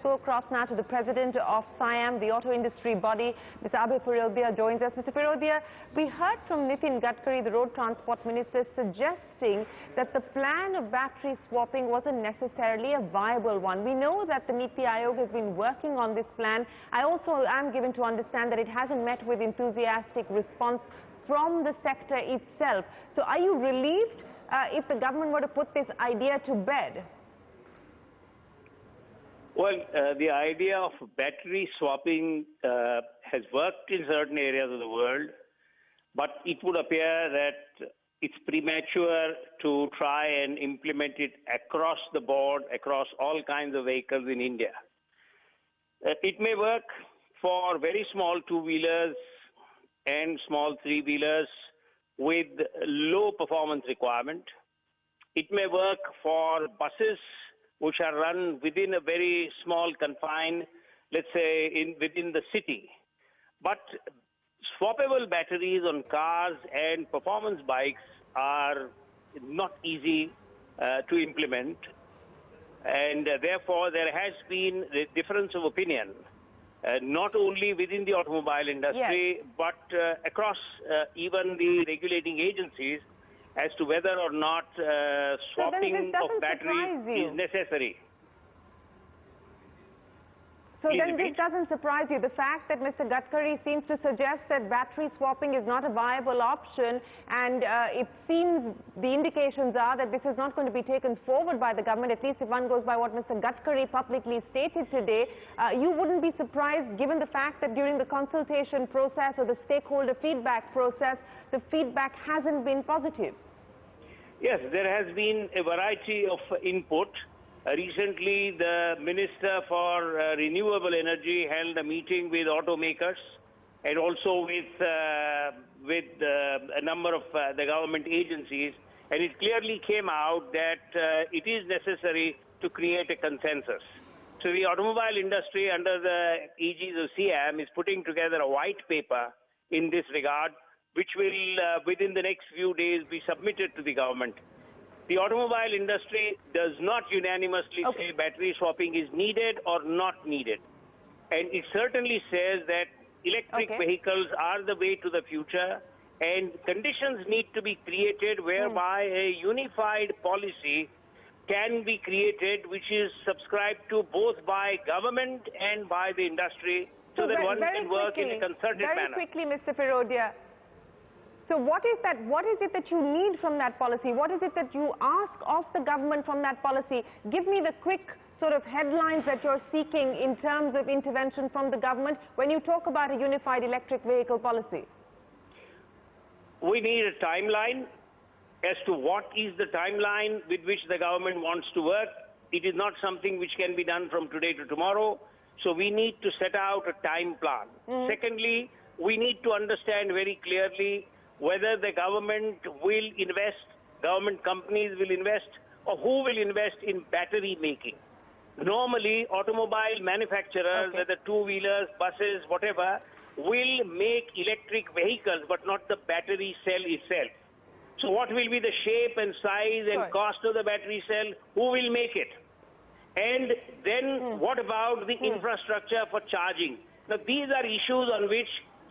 go across now to the president of SIAM, the auto industry body. Mr. Abhay Firodia joins us. Mr. Firodia, we heard from Nitin Gadkari, the road transport minister, suggesting that the plan of battery swapping wasn't necessarily a viable one. We know that the Niti Aayog has been working on this plan. I also am given to understand that it hasn't met with enthusiastic response from the sector itself. So are you relieved if the government were to put this idea to bed? Well, the idea of battery swapping has worked in certain areas of the world, but it would appear that it's premature to try and implement it across the board, across all kinds of vehicles in India. It may work for very small two-wheelers and small three-wheelers with low performance requirement. It may work for buses which are run within a very small confine, let's say within the city. But swappable batteries on cars and performance bikes are not easy to implement, and therefore there has been a difference of opinion, not only within the automobile industry, yes, but across even the regulating agencies, as to whether or not swapping of batteries is necessary. So then this doesn't surprise you, the fact that Mr. Gadkari seems to suggest that battery swapping is not a viable option, and it seems the indications are that this is not going to be taken forward by the government, at least if one goes by what Mr. Gadkari publicly stated today. You wouldn't be surprised, given the fact that during the consultation process or the stakeholder feedback process, the feedback hasn't been positive. Yes, there has been a variety of input. Recently, the Minister for Renewable Energy held a meeting with automakers and also with a number of the government agencies, and it clearly came out that it is necessary to create a consensus. So the automobile industry, under the aegis of SIAM, is putting together a white paper in this regard, which will, within the next few days, be submitted to the government. The automobile industry does not unanimously say battery swapping is needed or not needed. And it certainly says that electric vehicles are the way to the future, and conditions need to be created whereby a unified policy can be created, which is subscribed to both by government and by the industry, so that one can work in a concerted manner. Very quickly, Mr. Firodia. So what is that? What is it that you need from that policy? What is it that you ask of the government from that policy? Give me the quick sort of headlines that you're seeking in terms of intervention from the government when you talk about a unified electric vehicle policy. We need a timeline as to what is the timeline with which the government wants to work. It is not something which can be done from today to tomorrow. So we need to set out a time plan. Secondly, we need to understand very clearly whether the government will invest, government companies will invest, or who will invest in battery making. Normally, automobile manufacturers, whether two-wheelers, buses, whatever, will make electric vehicles, but not the battery cell itself. So what will be the shape and size and cost of the battery cell? Who will make it? And then what about the infrastructure for charging? Now, these are issues on which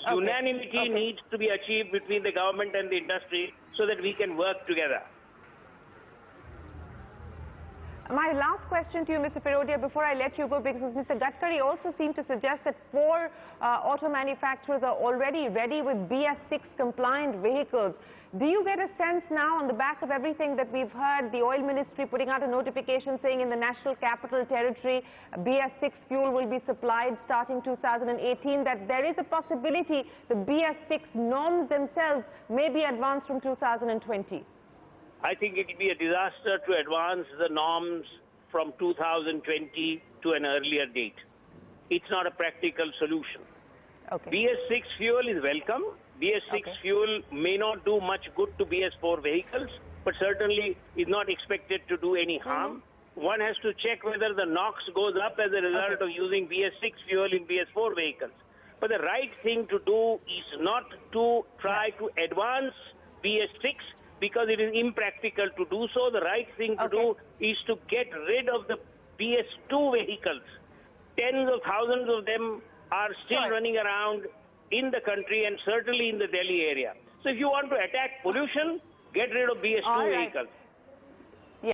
unanimity needs to be achieved between the government and the industry so that we can work together. My last question to you, Mr. Firodia, before I let you go, because Mr. Gadkari also seemed to suggest that 4 auto manufacturers are already ready with BS6 compliant vehicles. Do you get a sense now, on the back of everything that we've heard, the oil ministry putting out a notification saying in the National Capital Territory, BS6 fuel will be supplied starting 2018, that there is a possibility the BS6 norms themselves may be advanced from 2020? I think it will be a disaster to advance the norms from 2020 to an earlier date. It's not a practical solution. BS6 fuel is welcome. BS6 fuel may not do much good to BS4 vehicles, but certainly is not expected to do any harm. One has to check whether the NOx goes up as a result of using BS6 fuel in BS4 vehicles. But the right thing to do is not to try to advance BS6, because it is impractical to do so. The right thing to do is to get rid of the BS2 vehicles tens of thousands of them are still Sure. running around in the country and certainly in the Delhi area. So if you want to attack pollution, get rid of BS2 All right. vehicles.